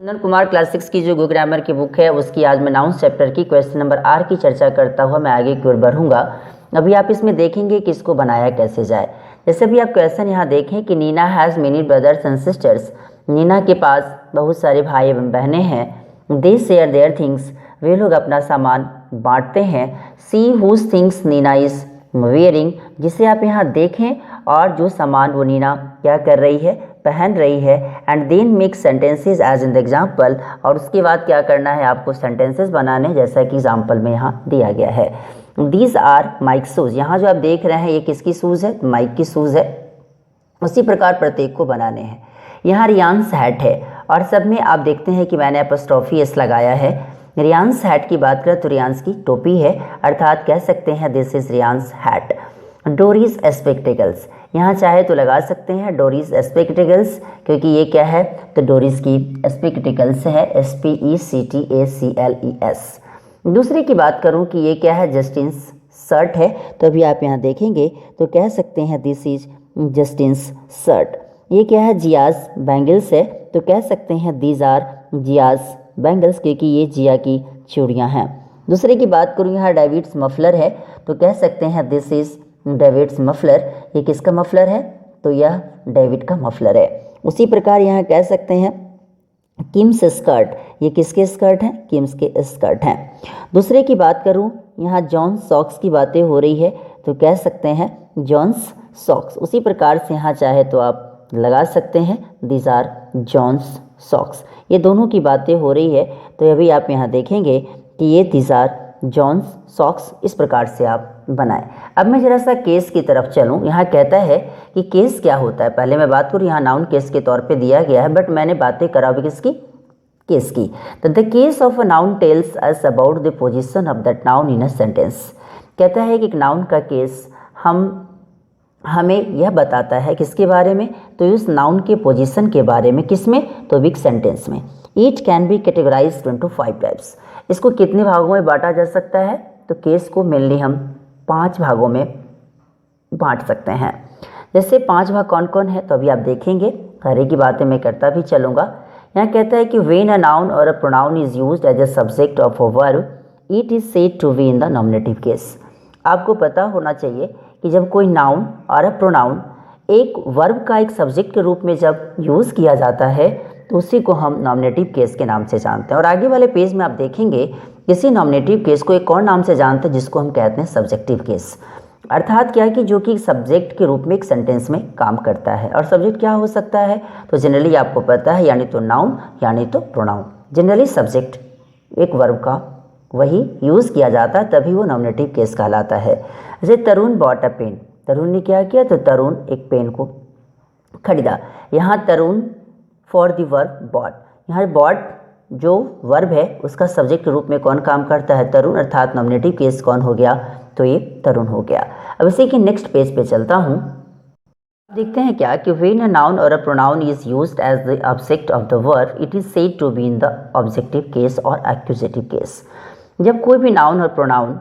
नंदन Kumar class 6 की जो गो grammar की बुक है उसकी आज मैं नाउन्स चैप्टर की क्वेश्चन नंबर आर की चर्चा करता हुआ मैं आगे की ओर बढ़ूंगा। अभी आप इसमें देखेंगे कि इसको बनाया कैसे जाए। जैसे भी आप क्वेश्चन यहाँ देखें कि Nina has many brothers and sisters, Nina के पास बहुत सारे भाई एवं बहनें हैं। दे शेयर देयर थिंग्स, वे लोग अपना सामान बांटते हैं। See whose things Nina is wearing, जिसे आप यहाँ देखें और जो सामान वो नीना क्या कर रही है, पहन रही है। And then make sentences as in the example, और उसके बाद क्या करना है, आपको सेंटेंसेस बनाने जैसा कि एग्जाम्पल में यहाँ दिया गया है। दीज आर माइक शूज़, यहाँ जो आप देख रहे हैं ये किसकी शूज़ है, माइक की शूज़ है। उसी प्रकार प्रत्येक को बनाने हैं। यहाँ रियांस हैट है और सब में आप देखते हैं कि मैंने एपोस्ट्रोफी एस लगाया है। रियांस हैट की बात करें तो रियांस की टोपी है, अर्थात कह सकते हैं दिस इज रियांस हैट। डोरीज स्पेक्टिकल्स, यहाँ चाहे तो लगा सकते हैं डोरीज स्पेक्टिकल्स, क्योंकि ये क्या है तो डोरीज की स्पेक्टिकल्स है, SPECTACLES। दूसरे की बात करूँ कि ये क्या है, जस्टिन्स शर्ट है, तो अभी आप यहाँ देखेंगे तो कह सकते हैं दिस इज जस्टिन्स शर्ट। ये क्या है, जियाज बैंगल्स है, तो कह सकते हैं दीज आर जियाज बैंगल्स, क्योंकि ये जिया की चूड़ियाँ हैं। दूसरे की बात करूँ यहाँ डेविड्स मफलर है, तो कह सकते हैं दिस इज डेविड्स मफलर। ये किसका मफलर है, तो यह डेविड का मफलर है। उसी प्रकार यहाँ कह सकते हैं किम्स स्कर्ट, ये किसके स्कर्ट हैं, किम्स के स्कर्ट हैं। दूसरे की बात करूँ यहाँ जॉन सॉक्स की बातें हो रही है, तो कह सकते हैं जॉन्स सॉक्स। उसी प्रकार से यहाँ चाहे तो आप लगा सकते हैं दीज आर जॉन्स सॉक्स। ये दोनों की बातें हो रही है, तो अभी आप यहाँ देखेंगे कि ये दीज आर जॉन्स सॉक्स, इस प्रकार से आप बनाएं। अब मैं जरा सा केस की तरफ चलूँ। यहाँ कहता है कि केस क्या होता है। पहले मैं बात करूँ, यहाँ नाउन केस के तौर पे दिया गया है, बट मैंने बातें करा भी किसकी, केस की। तो the case of a noun tells us about the position of that noun in a sentence. कहता है कि एक नाउन का केस हमें यह बताता है किसके बारे में, तो उस नाउन के पोजीशन के बारे में, किसमें, तो विक सेंटेंस में। It can be categorised into 5 types. इसको कितने भागों में बांटा जा सकता है, तो केस को मेनली हम 5 भागों में बांट सकते हैं। जैसे 5 भाग कौन कौन है, तो अभी आप देखेंगे, हर एक की बातें मैं करता भी चलूँगा। यहाँ कहता है कि व्हेन अ नाउन और a pronoun is used as a subject of a verb, it is said to be in the nominative case. आपको पता होना चाहिए कि जब कोई नाउन और अ प्रोनाउन एक वर्ब का एक सब्जेक्ट के रूप में जब यूज़ किया जाता है, तो उसी को हम नॉमिनेटिव केस के नाम से जानते हैं। और आगे वाले पेज में आप देखेंगे इसी नॉमिनेटिव केस को एक और नाम से जानते हैं, जिसको हम कहते हैं सब्जेक्टिव केस। अर्थात क्या है कि जो कि सब्जेक्ट के रूप में एक सेंटेंस में काम करता है। और सब्जेक्ट क्या हो सकता है, तो जनरली आपको पता है, यानी तो नाउन यानी तो प्रोनाउन। जनरली सब्जेक्ट एक वर्ब का वही यूज़ किया जाता है, तभी वो नॉमिनेटिव केस कहलाता है। जैसे तरुण बॉट अ पेन, तरुण ने क्या किया, तो तरुण एक पेन को खरीदा। यहाँ तरुण फॉर द वर्ब बॉट, यहाँ बॉट जो वर्ब है उसका सब्जेक्ट के रूप में कौन काम करता है, तरुण, अर्थात नॉमिनेटिव केस कौन हो गया, तो ये तरुण हो गया। अब इसी के नेक्स्ट पेज पे चलता हूँ। देखते हैं क्या कि व्हेन अ नाउन और a pronoun is used as the object of the verb, it is said to be in the objective case और एक्यूजेटिव केस। जब कोई भी नाउन और प्रोनाउन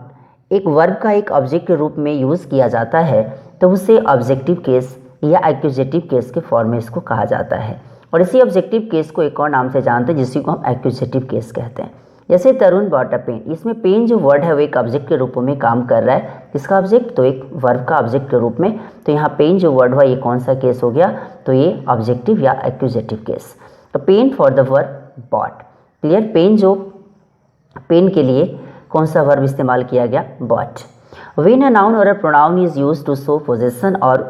एक वर्ब का एक ऑब्जेक्ट के रूप में यूज़ किया जाता है, तो उसे ऑब्जेक्टिव केस या एक्यूजेटिव केस के फॉर्म में इसको कहा जाता है। और इसी ऑब्जेक्टिव केस को एक और नाम से जानते हैं, जिसी को हम एक्यूजेटिव केस कहते हैं। जैसे तरुण बॉट अ पेन, इसमें पेन जो वर्ड है वो एक ऑब्जेक्ट के रूप में काम कर रहा है। किसका ऑब्जेक्ट, तो एक वर्ब का ऑब्जेक्ट के रूप में। तो यहाँ पेन जो वर्ड हुआ ये कौन सा केस हो गया, तो ये ऑब्जेक्टिव या एक्यूजेटिव केस। तो pen for the verb bought, clear. Pen जो पेन के लिए कौन सा वर्ब इस्तेमाल किया गया, बॉट। व्हेन अ नाउन और a pronoun is used to show possession or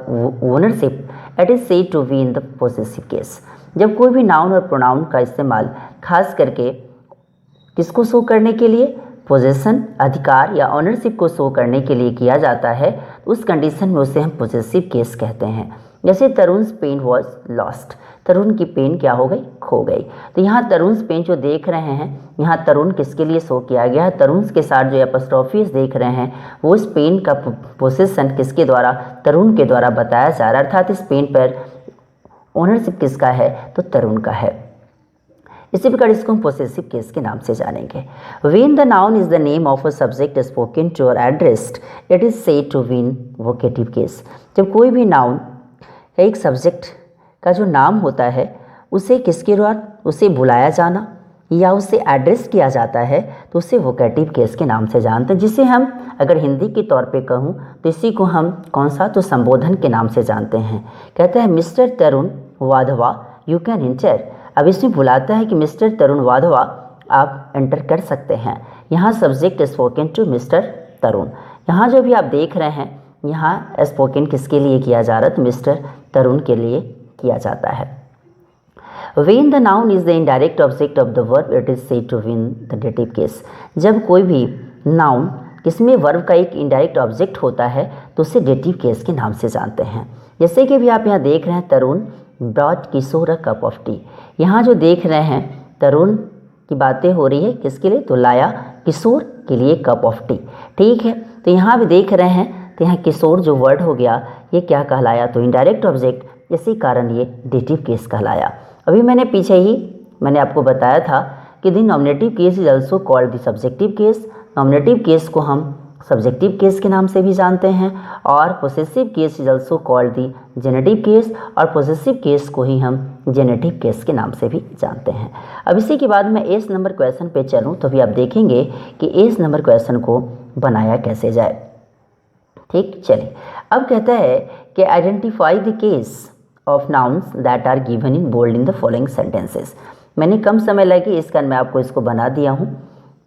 ownership, it is said to be in the possessive case. जब कोई भी नाउन और प्रोनाउन का इस्तेमाल खास करके किसको शो करने के लिए, पोजेसन, अधिकार या ऑनरशिप को शो करने के लिए किया जाता है, तो उस कंडीशन में उसे हम पोजेसिव केस कहते हैं। जैसे तरुण पेन वॉज लॉस्ट, तरुण की पेन क्या हो गई, खो गई। तो यहाँ तरुण पेन जो देख रहे हैं, यहाँ तरुण किसके लिए शो किया गया है, तरुण के साथ जो एपोस्ट्रोफीज देख रहे हैं वो इस पेन का पोजेसन किसके द्वारा, तरुण के द्वारा बताया जा रहा है। अर्थात इस पेन पर ओनरशिप किसका है, तो तरुण का है। इसी प्रकार इसको हम पोसेसिव केस के नाम से जानेंगे। When the noun is the name of a subject spoken to or addressed, it is said to be in vocative case. जब कोई भी नाउन एक सब्जेक्ट का जो नाम होता है उसे किसके द्वारा उसे बुलाया जाना या उससे एड्रेस किया जाता है तो उसे वोकेटिव केस के नाम से जानते हैं, जिसे हम अगर हिंदी के तौर पे कहूँ तो इसी को हम कौन सा तो संबोधन के नाम से जानते हैं। कहता है mister Tarun Wadhwa you can enter. अब इसमें बुलाता है कि मिस्टर तरुण वाधवा आप एंटर कर सकते हैं। यहाँ सब्जेक्ट स्पोकन टू मिस्टर तरुण। यहाँ जो भी आप देख रहे हैं यहाँ स्पोकन किसके लिए किया जा रहा है तो मिस्टर तरुण के लिए किया जाता है। When the noun is the indirect object of the verb, it is said to be in the dative case. जब कोई भी नाउन किसमें वर्ब का एक इनडायरेक्ट ऑब्जेक्ट होता है तो उसे डेटिव केस के नाम से जानते हैं। जैसे कि भी आप यहाँ देख रहे हैं Tarun brought Kishore a cup of tea. यहाँ जो देख रहे हैं तरुण की बातें हो रही है किसके लिए तो लाया किशोर के लिए कप ऑफ टी। ठीक है, तो यहाँ भी देख रहे हैं तो यहाँ किशोर जो वर्ड हो गया ये क्या कहलाया तो इनडायरेक्ट ऑब्जेक्ट, इसी कारण ये डेटिव केस कहलाया। अभी मैंने आपको बताया था कि the nominative case is also called the subjective case. Nominative case को हम सब्जेक्टिव केस के नाम से भी जानते हैं और possessive case is also called the generative case, और पोसेसिव केस को ही हम जेनेटिव केस के नाम से भी जानते हैं। अब इसी के बाद मैं 8 नंबर क्वेश्चन पे चलूँ तो भी आप देखेंगे कि 8 नंबर क्वेश्चन को बनाया कैसे जाए। ठीक, चलिए अब कहता है कि identify the case of nouns that are given in bold in the following sentences. मैंने कम समय लगे इस कारण मैं आपको इसको बना दिया हूँ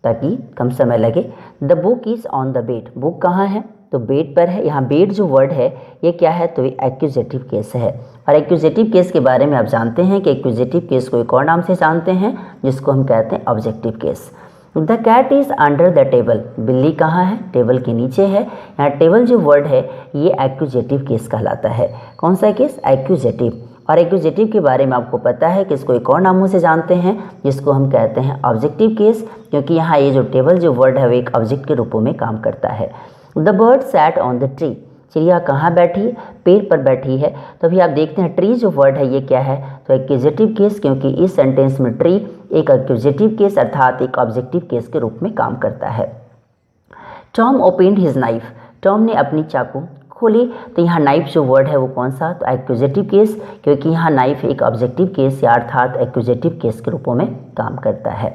ताकि कम समय लगे। The book is on the bed. Book कहाँ है तो बेड पर है। यहाँ बेड जो वर्ड है ये क्या है तो ये एक्यूजेटिव केस है, और एक्यूजेटिव केस के बारे में आप जानते हैं कि एक्यूजेटिव केस को एक और नाम से जानते हैं जिसको हम कहते हैं objective case. The cat is under the table. बिल्ली कहाँ है टेबल के नीचे है। यहाँ टेबल जो वर्ड है ये एक्यूजेटिव केस कहलाता है। कौन सा केस एक्यूजेटिव। और एक्यूजेटिव के बारे में आपको पता है कि इसको एक और नामों से जानते हैं जिसको हम कहते हैं ऑब्जेक्टिव केस, क्योंकि यहाँ ये जो टेबल जो वर्ड है वो एक ऑब्जेक्ट के रूपों में काम करता है। The bird sat on the tree. चिड़िया कहाँ बैठी है पेड़ पर बैठी है। तो अभी आप देखते हैं ट्री जो वर्ड है ये क्या है तो एक्यूजेटिव केस, क्योंकि इस सेंटेंस में ट्री एक एक्यूजेटिव केस अर्थात एक ऑब्जेक्टिव केस के रूप में काम करता है। Tom opened his knife. Tom ने अपनी चाकू खोली। तो यहाँ नाइफ जो वर्ड है वो कौन सा तो एक्यूजेटिव केस, क्योंकि यहाँ नाइफ एक ऑब्जेक्टिव केस या अर्थात एक्यूजेटिव केस के रूपों में काम करता है।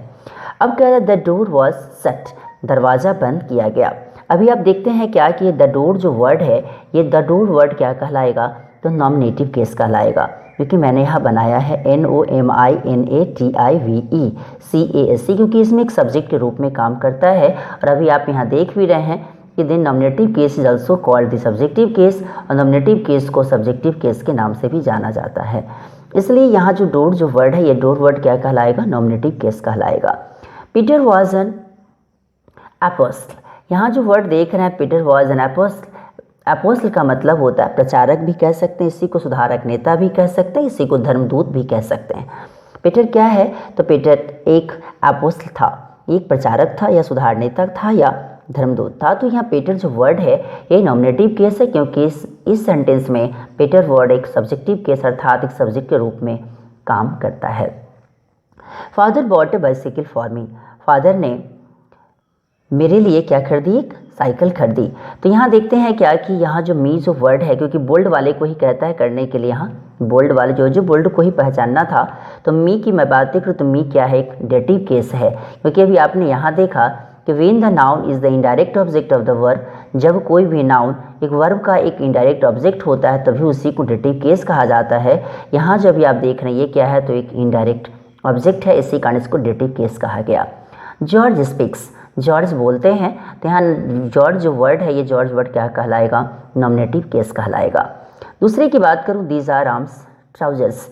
अब कह रहा है द डोर वॉज शट। दरवाज़ा बंद किया गया। अभी आप देखते हैं क्या कि द डोर जो वर्ड है ये द डोर वर्ड क्या कहलाएगा तो नॉमिनेटिव केस कहलाएगा, क्योंकि मैंने यहाँ बनाया है NOMINATIVECAS, क्योंकि इसमें एक सब्जेक्ट के रूप में काम करता है। और अभी आप यहाँ देख भी रहे हैं कि the nominative case is also called the subjective case, और नॉमिनेटिव केस को सब्जेक्टिव केस के नाम से भी जाना जाता है। इसलिए यहाँ जो डोर जो वर्ड है ये डोर वर्ड क्या कहलाएगा नॉमिनेटिव केस कहलाएगा। Peter was an apostle. यहाँ जो वर्ड देख रहे हैं Peter was an apostle. Apostle का मतलब होता है प्रचारक भी कह सकते हैं, इसी को सुधारक नेता भी कह सकते हैं, इसी को धर्मदूत भी कह सकते हैं। पीटर क्या है तो पीटर एक एपोस्टल था, एक प्रचारक था या सुधार नेता था या धर्मदूत था। तो यहाँ पीटर जो वर्ड है ये नॉमिनेटिव केस है, क्योंकि इस सेंटेंस में पीटर वर्ड एक सब्जेक्टिव केस अर्थात एक सब्जेक्ट के रूप में काम करता है। Father bot A bicycle for me. Father ने मेरे लिए क्या खरीदी एक साइकिल खरीदी। तो यहाँ देखते हैं क्या कि यहाँ जो मी जो वर्ड है, क्योंकि बोल्ड वाले को ही कहता है करने के लिए, यहाँ बोल्ड वाले जो बोल्ड को ही पहचानना था। तो मी की मैं बात करूँ तो मी क्या है एक डेटिव केस है, क्योंकि अभी आपने यहाँ देखा कि when the noun is the indirect object of the verb. जब कोई भी नाउन एक वर्ब का एक इनडायरेक्ट ऑब्जेक्ट होता है तभी उसी को डेटिव केस कहा जाता है। यहाँ जब भी आप देख रहे हैं ये क्या है तो एक इनडायरेक्ट ऑब्जेक्ट है, इसी कारण इसको डेटिव केस कहा गया। George speaks. जॉर्ज बोलते हैं। तो यहाँ जॉर्ज जो वर्ड है ये जॉर्ज वर्ड क्या कहलाएगा नॉमिनेटिव केस कहलाएगा। दूसरे की बात करूँ दीज आर राम्स ट्राउजर्स।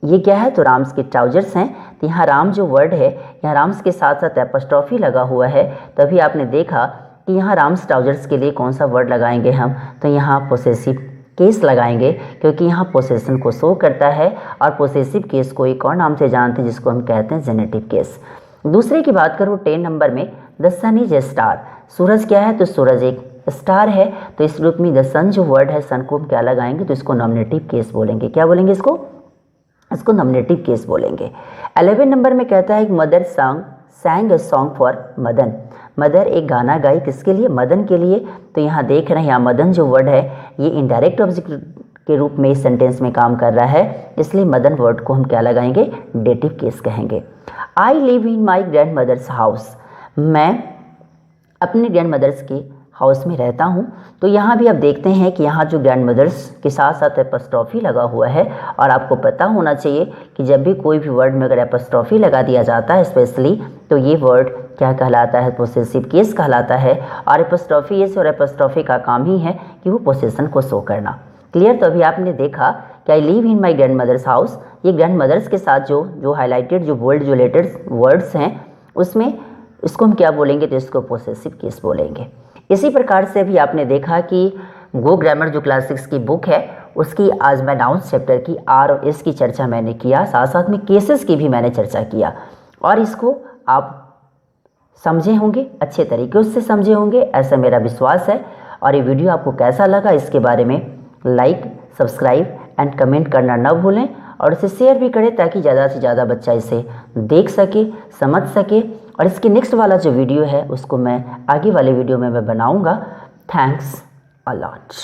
ये क्या है तो राम्स के ट्राउजर्स हैं। तो यहाँ राम जो वर्ड है यहाँ राम्स के साथ साथ एपोस्ट्रोफी लगा हुआ है। तभी आपने देखा कि यहाँ राम्स ट्राउजर्स के लिए कौन सा वर्ड लगाएंगे हम तो यहाँ पोसेसिव केस लगाएंगे, क्योंकि यहाँ पोसेशन को शो करता है और पोसेसिव केस को एक और नाम से जानते हैं जिसको हम कहते हैं जेनेटिव केस। दूसरे की बात करूँ 10 नंबर में the sun is a star. सूरज क्या है तो सूरज एक स्टार है। तो इस रूप में द सन जो वर्ड है सन को हम क्या लगाएंगे तो इसको नॉमिनेटिव केस बोलेंगे। क्या बोलेंगे इसको नॉमिनेटिव केस बोलेंगे। 11 नंबर में कहता है mother सैंग a song for Madan. Mother एक गाना गाई किसके लिए मदन के लिए। तो यहाँ देख रहे हैं यहाँ मदन जो वर्ड है ये इनडायरेक्ट ऑब्जेक्ट के रूप में इस सेंटेंस में काम कर रहा है, इसलिए मदन वर्ड को हम क्या लगाएंगे, डेटिव केस कहेंगे। I live in my grandmother's house, मैं अपने ग्रैंड मदर्स के हाउस में रहता हूँ। तो यहाँ भी आप देखते हैं कि यहाँ जो ग्रैंड मदर्स के साथ साथ एपस्ट्रॉफी लगा हुआ है, और आपको पता होना चाहिए कि जब भी कोई भी वर्ड में अगर एपस्ट्रॉफी लगा दिया जाता है स्पेशली, तो ये वर्ड क्या कहलाता है, पोसेसिव केस कहलाता है। और एपस्ट्रॉफी एस और एपस्ट्रॉफी का काम ही है कि वो पोसेशन को शो करना। क्लियर। तो अभी आपने देखा कि I live in my grandmother's house, ये ग्रैंड मदर्स के साथ जो हाईलाइटेड जो बोल्ड जो लेटर्स वर्ड्स हैं उसमें इसको हम क्या बोलेंगे, तो इसको पोसेसिव केस बोलेंगे। इसी प्रकार से भी आपने देखा कि गो ग्रामर जो क्लासिक्स की बुक है उसकी आज मैं नाउन्स चैप्टर की आर और एस की चर्चा मैंने किया, साथ साथ में केसेस की भी मैंने चर्चा किया, और इसको आप समझे होंगे, अच्छे तरीके से समझे होंगे, ऐसा मेरा विश्वास है। और ये वीडियो आपको कैसा लगा इसके बारे में लाइक, सब्सक्राइब एंड कमेंट करना न भूलें, और इसे शेयर भी करें ताकि ज़्यादा से ज़्यादा बच्चा इसे देख सके, समझ सके। और इसके नेक्स्ट वाला जो वीडियो है उसको मैं आगे वाले वीडियो में मैं बनाऊंगा। Thanks a lot.